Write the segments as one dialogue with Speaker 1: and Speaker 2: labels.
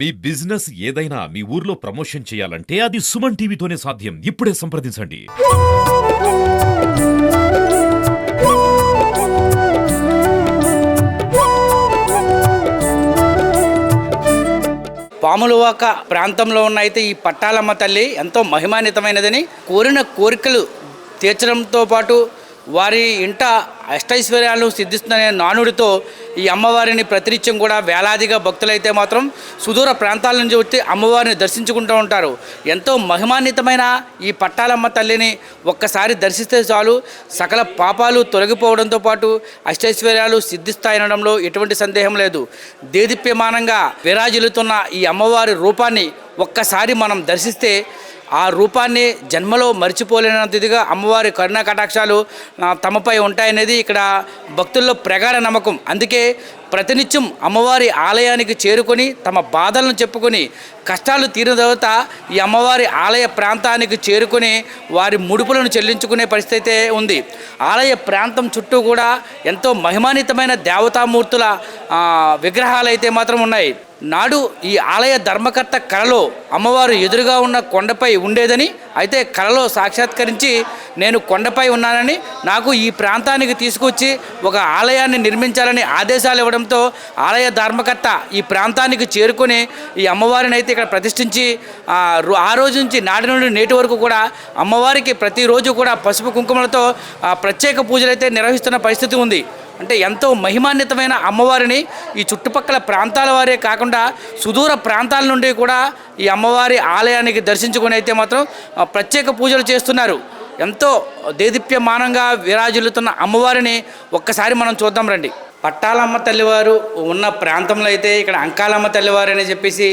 Speaker 1: మీ business ఏదైనా మీ ఊర్లో promotion చేయాలంటే అది సుమన్ టీవీతోనే సాధ్యం. ఇప్పుడే సంప్రదించండి.
Speaker 2: పాములవాక ప్రాంతంలో ఉన్న అయితే ఈ పట్టాలమ్మ తల్లి ఎంతో మహిమాన్వితమైనదని, కోరిన కోరికలు తీర్చడంతో పాటు వారి ఇంట అష్టైశ్వర్యాలను సిద్ధిస్తుందనే నానుడితో ఈ అమ్మవారిని ప్రతినిత్యం కూడా వేలాదిగా భక్తులైతే మాత్రం సుదూర ప్రాంతాల నుంచి వచ్చి అమ్మవారిని దర్శించుకుంటూ ఉంటారు. ఎంతో మహిమాన్వితమైన ఈ పట్టాలమ్మ తల్లిని ఒక్కసారి దర్శిస్తే చాలు సకల పాపాలు తొలగిపోవడంతో పాటు అష్టైశ్వర్యాలు సిద్ధిస్తాయనడంలో ఎటువంటి సందేహం లేదు. దేదీప్యమానంగా విరాజిల్లుతున్న ఈ అమ్మవారి రూపాన్ని ఒక్కసారి మనం దర్శిస్తే ఆ రూపాన్ని జన్మలో మర్చిపోలేనంతదిగా అమ్మవారి కరుణా కటాక్షాలు తమపై ఉంటాయనేది ఇక్కడ భక్తుల్లో ప్రగాఢ నమ్మకం. అందుకే ప్రతినిత్యం అమ్మవారి ఆలయానికి చేరుకొని తమ బాధలను చెప్పుకొని కష్టాలు తీరిన తర్వాత ఈ అమ్మవారి ఆలయ ప్రాంతానికి చేరుకొని వారి ముడుపులను చెల్లించుకునే పరిస్థితి ఉంది. ఆలయ ప్రాంతం చుట్టూ కూడా ఎంతో మహిమాన్వితమైన దేవతామూర్తుల విగ్రహాలు అయితే మాత్రం ఉన్నాయి. నాడు ఈ ఆలయ ధర్మకర్త కలలో అమ్మవారు ఎదురుగా ఉన్న కొండపై ఉండేదని, అయితే కలలో సాక్షాత్కరించి నేను కొండపై ఉన్నానని, నాకు ఈ ప్రాంతానికి తీసుకొచ్చి ఒక ఆలయాన్ని నిర్మించాలని ఆదేశాలు ఇవ్వడంతో ఆలయ ధర్మకర్త ఈ ప్రాంతానికి చేరుకొని ఈ అమ్మవారిని అయితే ఇక్కడ ప్రతిష్ఠించి ఆ రోజు నుంచి నాటి నుండి నేటి వరకు కూడా అమ్మవారికి ప్రతిరోజు కూడా పసుపు కుంకుమలతో ప్రత్యేక పూజలు అయితే నిర్వహిస్తున్న పరిస్థితి ఉంది. అంటే ఎంతో మహిమాన్వితమైన అమ్మవారిని ఈ చుట్టుపక్కల ప్రాంతాల వారే కాకుండా సుదూర ప్రాంతాల నుండి కూడా ఈ అమ్మవారి ఆలయానికి దర్శించుకొని అయితే మాత్రం ప్రత్యేక పూజలు చేస్తున్నారు. ఎంతో దేదీప్యమానంగా విరాజిల్లుతున్న అమ్మవారిని ఒక్కసారి మనం చూద్దాం రండి. పట్టాలమ్మ తల్లివారు ఉన్న ప్రాంతంలో అయితే ఇక్కడ అంకాలమ్మ తల్లివారు అని చెప్పేసి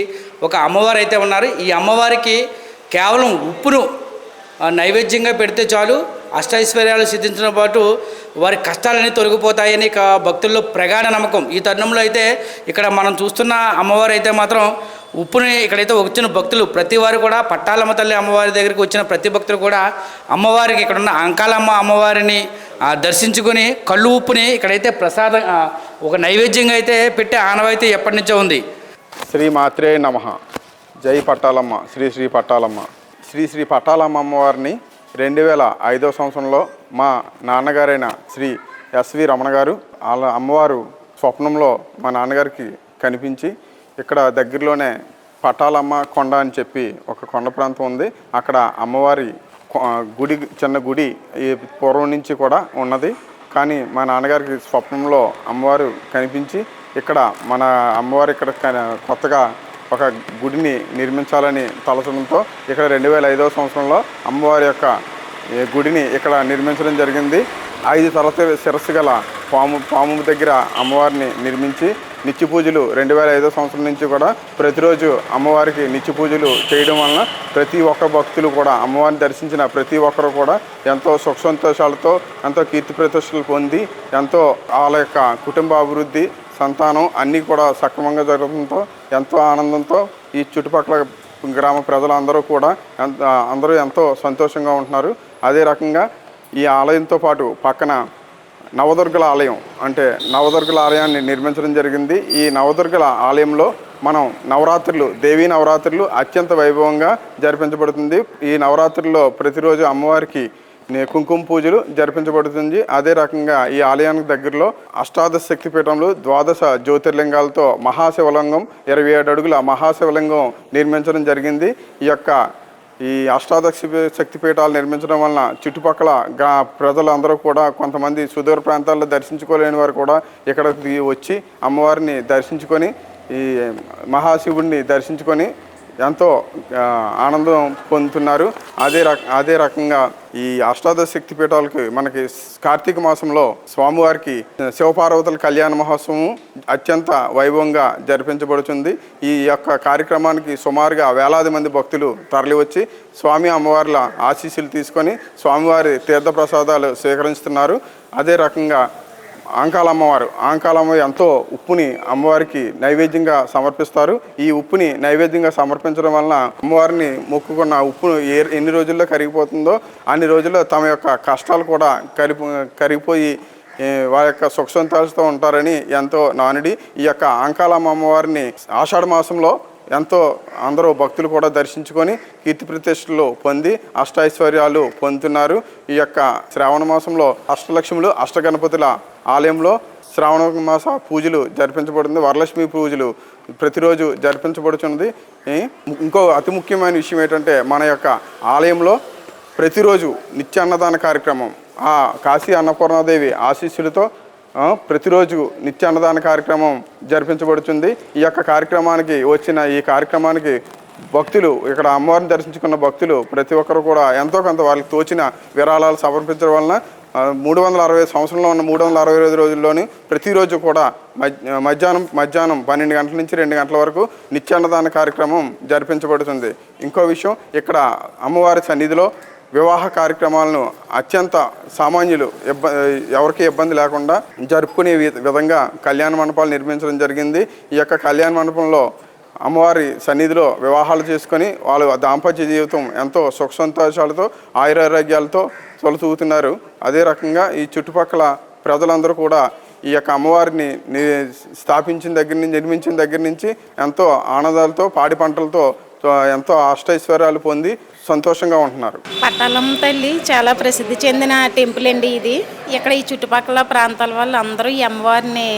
Speaker 2: ఒక అమ్మవారు అయితే ఉన్నారు. ఈ అమ్మవారికి కేవలం ఉప్పును నైవేద్యంగా పెడితే చాలు అష్టైశ్వర్యాలు సిద్ధించిన పాటు వారి కష్టాలన్నీ తొలగిపోతాయని భక్తుల్లో ప్రగాఢ నమ్మకం. ఈ తరుణంలో అయితే ఇక్కడ మనం చూస్తున్న అమ్మవారు అయితే మాత్రం ఉప్పుని ఇక్కడైతే వచ్చిన భక్తులు ప్రతి వారు కూడా పట్టాలమ్మ తల్లి అమ్మవారి దగ్గరికి వచ్చిన ప్రతి భక్తులు కూడా అమ్మవారికి ఇక్కడున్న అంకాలమ్మ అమ్మవారిని దర్శించుకొని కళ్ళు ఉప్పుని ఇక్కడైతే ప్రసాదం ఒక నైవేద్యంగా అయితే పెట్టే ఆనవాయితీ ఎప్పటి నుంచో ఉంది.
Speaker 3: శ్రీ మాత్రే నమః. జై పట్టాలమ్మ. శ్రీ శ్రీ పట్టాలమ్మ. శ్రీ శ్రీ పట్టాలమ్మ అమ్మవారిని 2005 సంవత్సరంలో మా నాన్నగారైన శ్రీ ఎస్వి రమణ గారు వాళ్ళ అమ్మవారు స్వప్నంలో మా నాన్నగారికి కనిపించి, ఇక్కడ దగ్గరలోనే పట్టాలమ్మ కొండ అని చెప్పి ఒక కొండ ప్రాంతం ఉంది, అక్కడ అమ్మవారి గుడి చిన్న గుడి ఈ పూర్వం నుంచి కూడా ఉన్నది. కానీ మా నాన్నగారికి స్వప్నంలో అమ్మవారు కనిపించి ఇక్కడ మన అమ్మవారు ఇక్కడ కొత్తగా ఒక గుడిని నిర్మించాలని తలచడంతో ఇక్కడ 2005 సంవత్సరంలో అమ్మవారి యొక్క గుడిని ఇక్కడ నిర్మించడం జరిగింది. 5 తలల శిరస్సు గల పాము దగ్గర అమ్మవారిని నిర్మించి నిత్య పూజలు 2005 సంవత్సరం నుంచి కూడా ప్రతిరోజు అమ్మవారికి నిత్య పూజలు చేయడం వలన ప్రతి ఒక్క భక్తులు కూడా అమ్మవారిని దర్శించిన ప్రతి ఒక్కరు కూడా ఎంతో సుఖ సంతోషాలతో ఎంతో కీర్తి ప్రతిష్టలు పొంది ఎంతో వాళ్ళ యొక్క కుటుంబ అభివృద్ధి సంతానం అన్నీ కూడా సక్రమంగా జరగడంతో ఎంతో ఆనందంతో ఈ చుట్టుపక్కల గ్రామ ప్రజలందరూ కూడా అందరూ ఎంతో సంతోషంగా ఉంటున్నారు. అదే రకంగా ఈ ఆలయంతో పాటు పక్కన నవదుర్గల ఆలయం అంటే నవదుర్గల ఆలయాన్ని నిర్మించడం జరిగింది. ఈ నవదుర్గల ఆలయంలో మనం నవరాత్రులు దేవీ నవరాత్రులు అత్యంత వైభవంగా జరిపించబడుతుంది. ఈ నవరాత్రుల్లో ప్రతిరోజు అమ్మవారికి కుంకుమ పూజలు జరిపించబడుతుంది. అదే రకంగా ఈ ఆలయానికి దగ్గరలో అష్టాదశ శక్తిపీఠంలో 12 జ్యోతిర్లింగాలతో మహాశివలింగం 27 అడుగుల మహాశివలింగం నిర్మించడం జరిగింది. ఈ అష్టాదశ శక్తిపీఠాలు నిర్మించడం వలన చుట్టుపక్కల ప్రజలందరూ కూడా కొంతమంది సుదూర ప్రాంతాల్లో దర్శించుకోలేని వారు కూడా ఇక్కడికి వచ్చి అమ్మవారిని దర్శించుకొని ఈ మహాశివుడిని దర్శించుకొని ఎంతో ఆనందం పొందుతున్నారు. అదే రకంగా ఈ అష్టాదశ శక్తిపీఠాలకి మనకి కార్తీక మాసంలో స్వామివారికి శివపార్వతుల కళ్యాణ మహోత్సవం అత్యంత వైభవంగా జరిపించబడుతుంది. ఈ యొక్క కార్యక్రమానికి సుమారుగా వేలాది మంది భక్తులు తరలివచ్చి స్వామి అమ్మవార్ల ఆశీస్సులు తీసుకొని స్వామివారి తీర్థప్రసాదాలు స్వీకరిస్తున్నారు. అదే రకంగా ఆంకాలమ్మ ఎంతో ఉప్పుని అమ్మవారికి నైవేద్యంగా సమర్పిస్తారు. ఈ ఉప్పుని నైవేద్యంగా సమర్పించడం వలన అమ్మవారిని మొక్కుకున్న ఉప్పు ఎన్ని రోజుల్లో కరిగిపోతుందో అన్ని రోజుల్లో తమ యొక్క కష్టాలు కూడా కరిగిపోయి వారి యొక్క సుఖ సంతోషంతో ఉంటారని ఎంతో నానుడి. ఈ యొక్క అంకాలమ్మ అమ్మవారిని ఆషాఢ మాసంలో ఎంతో అందరూ భక్తులు కూడా దర్శించుకొని కీర్తి ప్రతిష్టలు పొంది అష్టైశ్వర్యాలు పొందుతున్నారు. ఈ యొక్క శ్రావణ మాసంలో అష్టలక్ష్ములు అష్టగణపతుల ఆలయంలో శ్రావణ మాస పూజలు జరిపించబడుతుంది. వరలక్ష్మి పూజలు ప్రతిరోజు జరిపించబడుతున్నది. ఇంకో అతి ముఖ్యమైన విషయం ఏంటంటే మన యొక్క ఆలయంలో ప్రతిరోజు నిత్య అన్నదాన కార్యక్రమం ఆ కాశీ అన్నపూర్ణాదేవి ఆశీస్సులతో ప్రతిరోజు నిత్య అన్నదాన కార్యక్రమం జరిపించబడుతుంది. ఈ యొక్క కార్యక్రమానికి ఈ కార్యక్రమానికి భక్తులు ఇక్కడ అమ్మవారిని దర్శించుకున్న భక్తులు ప్రతి ఒక్కరు కూడా ఎంతో కొంత వాళ్ళకి తోచిన విరాళాలు సమర్పించడం వలన 360 సంవత్సరంలో ఉన్న 365 రోజుల్లోని ప్రతిరోజు కూడా మధ్యాహ్నం 12 గంటల నుంచి 2 గంటల వరకు నిత్యాన్నదాన కార్యక్రమం జరిపించబడుతుంది. ఇంకో విషయం, ఇక్కడ అమ్మవారి సన్నిధిలో వివాహ కార్యక్రమాలను అత్యంత సామాన్యులు ఎవరికి ఇబ్బంది లేకుండా జరుపుకునే విధంగా కళ్యాణ మండపాలు నిర్మించడం జరిగింది. ఈ యొక్క కళ్యాణ మండపంలో అమ్మవారి సన్నిధిలో వివాహాలు చేసుకొని వాళ్ళు దాంపత్య జీవితం ఎంతో సుఖ సంతోషాలతో ఆయురారోగ్యాలతో తొలతూగుతున్నారు. అదే రకంగా ఈ చుట్టుపక్కల ప్రజలందరూ కూడా ఈ యొక్క అమ్మవారిని నిర్మించిన దగ్గర నుంచి ఎంతో ఆనందాలతో పాడి పంటలతో ఎంతో అష్టైశ్వర్యాలు పొంది సంతోషంగా ఉంటున్నారు.
Speaker 4: పట్టాలమ్మ తల్లి చాలా ప్రసిద్ధి చెందిన టెంపుల్ అండి ఇది. ఇక్కడ ఈ చుట్టుపక్కల ప్రాంతాల వాళ్ళు అందరూ ఈ అమ్మవారిని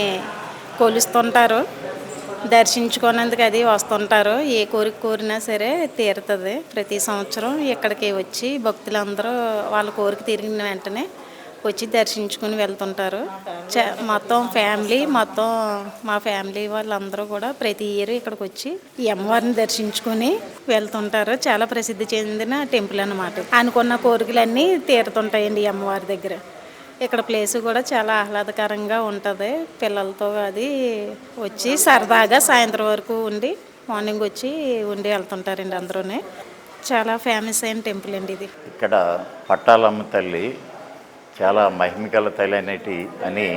Speaker 4: కొలుస్తుంటారు, దర్శించుకునేందుకు అది వస్తుంటారు. ఏ కోరిక కోరినా సరే తీరుతుంది. ప్రతి సంవత్సరం ఇక్కడికి వచ్చి భక్తులందరూ వాళ్ళ కోరిక తీరిన వెంటనే వచ్చి దర్శించుకుని వెళ్తుంటారు. మొత్తం మా ఫ్యామిలీ వాళ్ళందరూ కూడా ప్రతి ఇయర్ ఇక్కడికి వచ్చి ఈ అమ్మవారిని దర్శించుకుని వెళ్తుంటారు. చాలా ప్రసిద్ధి చెందిన టెంపుల్ అన్నమాట. అనుకున్న కోరికలన్నీ తీరుతుంటాయండి ఈ అమ్మవారి దగ్గర. ఇక్కడ ప్లేస్ కూడా చాలా ఆహ్లాదకరంగా ఉంటుంది. పిల్లలతో అది వచ్చి సరదాగా సాయంత్రం వరకు ఉండి మార్నింగ్ వచ్చి ఉండి వెళ్తుంటారండి అందరూనే. చాలా ఫేమస్ అయిన టెంపుల్ అండి ఇది.
Speaker 5: ఇక్కడ పట్టాలమ్మ తల్లి చాలా మహిమగల తల్లి అని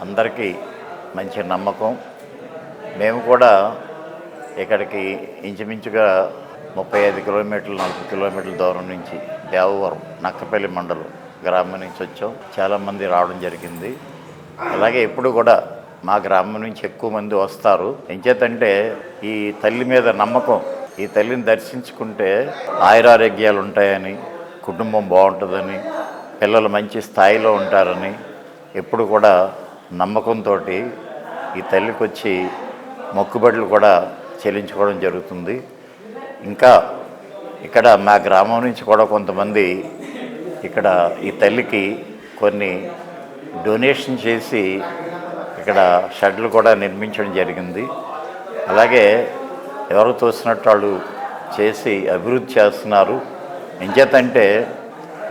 Speaker 5: అందరికీ మంచి నమ్మకం. మేము కూడా ఇక్కడికి ఇంచుమించుగా 35 కిలోమీటర్లు 40 కిలోమీటర్ల దూరం నుంచి దేవవరం నక్కపల్లి మండలం గ్రామం నుంచి వచ్చాం. చాలామంది రావడం జరిగింది. అలాగే ఎప్పుడు కూడా మా గ్రామం నుంచి ఎక్కువ మంది వస్తారు. ఎంచేతంటే ఈ తల్లి మీద నమ్మకం. ఈ తల్లిని దర్శించుకుంటే ఆయురారోగ్యాలు ఉంటాయని, కుటుంబం బాగుంటుందని, పిల్లలు మంచి స్థాయిలో ఉంటారని ఎప్పుడు కూడా నమ్మకంతో ఈ తల్లికి వచ్చి మొక్కుబడులు కూడా చెల్లించుకోవడం జరుగుతుంది. ఇంకా ఇక్కడ మా గ్రామం నుంచి కూడా కొంతమంది ఇక్కడ ఈ తల్లికి కొన్ని డొనేషన్ చేసి ఇక్కడ షెడ్లు కూడా నిర్మించడం జరిగింది. అలాగే ఎవరు తోసినట్టు వాళ్ళు చేసి అభివృద్ధి చేస్తున్నారు. ఎంచేతంటే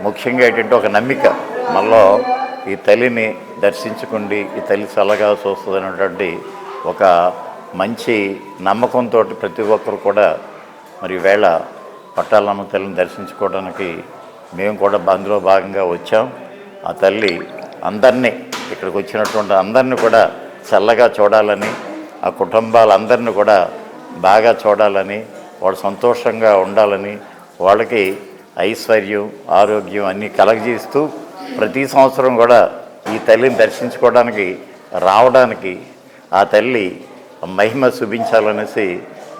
Speaker 5: ముఖ్యంగా ఏంటంటే ఒక నమ్మిక, మనలో ఈ తల్లిని దర్శించుకుండి ఈ తల్లి చల్లగా చూస్తుంది అనేటువంటి ఒక మంచి నమ్మకంతో ప్రతి ఒక్కరు కూడా మరి వేళ పట్టాలమ్మ తల్లిని దర్శించుకోవడానికి మేము కూడా అందులో భాగంగా వచ్చాం. ఆ తల్లి అందరినీ ఇక్కడికి వచ్చినటువంటి అందరినీ కూడా చల్లగా చూడాలని, ఆ కుటుంబాలందరినీ కూడా బాగా చూడాలని, వాళ్ళు సంతోషంగా ఉండాలని, వాళ్ళకి ఐశ్వర్యం ఆరోగ్యం అన్నీ కలగజేస్తూ ప్రతి సంవత్సరం కూడా ఈ తల్లిని దర్శించుకోవడానికి రావడానికి ఆ తల్లి మహిమ చూపించాలనేసి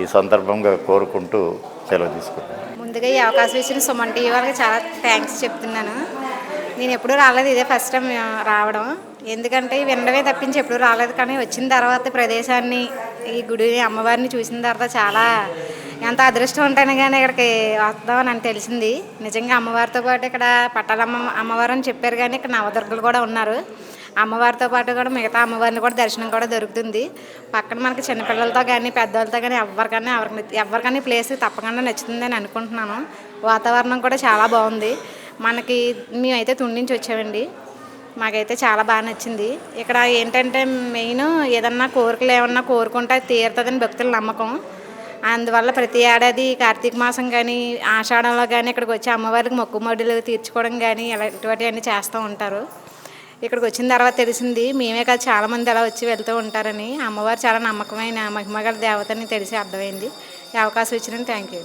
Speaker 5: ఈ సందర్భంగా కోరుకుంటూ సెలవు తీసుకుంటాను.
Speaker 6: ముందుగా ఈ అవకాశం ఇచ్చిన సుమన్ టీవీ వాళ్ళకి చాలా థ్యాంక్స్ చెప్తున్నాను. నేను ఎప్పుడూ రాలేదు, ఇదే ఫస్ట్ టైం రావడం. ఎందుకంటే వినడమే తప్పించి ఎప్పుడూ రాలేదు. కానీ వచ్చిన తర్వాత ప్రదేశాన్ని, ఈ గుడి అమ్మవారిని చూసిన తర్వాత చాలా ఎంత అదృష్టం ఉంటాను కానీ ఇక్కడికి వస్తామని నాకు తెలిసింది. నిజంగా అమ్మవారితో పాటు ఇక్కడ పట్టాలమ్మ అమ్మవారు అని చెప్పారు, కానీ ఇక్కడ నవదుర్గలు కూడా ఉన్నారు. అమ్మవారితో పాటు కూడా మిగతా అమ్మవారిని కూడా దర్శనం కూడా దొరుకుతుంది. పక్కన మనకి చిన్నపిల్లలతో కానీ పెద్దవాళ్ళతో కానీ ఎవరికైనా ప్లేస్ తప్పకుండా నచ్చుతుందని అనుకుంటున్నాను. వాతావరణం కూడా చాలా బాగుంది. మేమైతే తుండి నుంచి వచ్చామండి. మాకైతే చాలా బాగా నచ్చింది. ఇక్కడ ఏంటంటే మెయిన్ ఏదన్నా కోరికలు ఏమన్నా కోరుకుంటే తీరుతుందని భక్తుల నమ్మకం. అందువల్ల ప్రతి ఏడాది కార్తీక మాసం కానీ ఆషాఢంలో కానీ ఇక్కడికి వచ్చి అమ్మవారికి మొక్కుబడులు తీర్చుకోవడం కానీ ఇటువంటివన్నీ చేస్తూ ఉంటారు. ఇక్కడికి వచ్చిన తర్వాత తెలిసింది, మేమే కాదు చాలామంది అలా వచ్చి వెళ్తూ ఉంటారని. అమ్మవారు చాలా నమ్మకమైన మహిమగల దేవతని తెలిసి అర్థమైంది. ఈ అవకాశం ఇచ్చినందుకు థ్యాంక్ యూ.